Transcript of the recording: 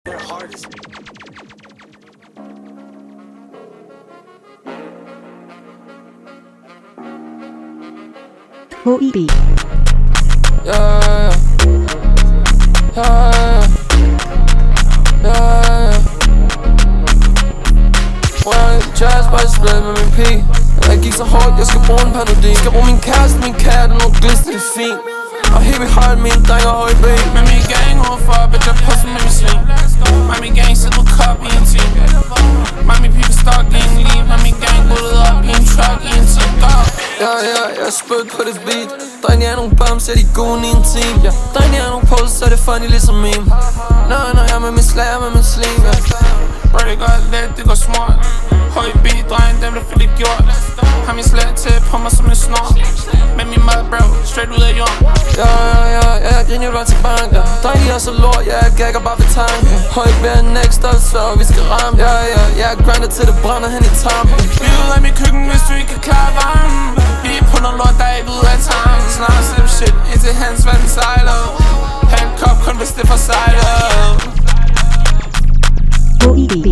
Their hardest. OEB. Yeah. Jazz bare split med min pige. Jeg gik så hårdt, jeg skal bruge en Panodil. Skal bruge min kæreste, min kat og nogle glis, det er fint. Og helt vildt højt, mine drenge og høj ben. Med min gang overfor, bitch, jeg poster med min slim. Mig min gang sidder kop i en team. Mig min pipe stok i en liv. Mig min gang rullet op i en truck i en team. Jeg er spødt på det beat. Drenge er nogle bums, er de gode i en team. Drenge er nogle poses, så er det funny ligesom meme. Når jeg er med min slager, med min slim. Bro, det går let, det går smart. Høj beat, dreng, dem der får det gjort. Har min slag til på mig som en snor. Med min mad, bro, straight ud af jorden. Jeg griner bare til banker. Drenge er så lort, jeg gagger bare ved tanken. Høj bliver next up, så vi skal ramme. Jeg grinder til det brænder hen i tampen. Vi er ude af mit køkken, hvis du ikke kan klare varmen. Vi er på noget lort, der er ikke ude af tarmen. Snart slip shit, indtil hans vand sejler. Ha' en kop, kun hvis det for sejler. OEB.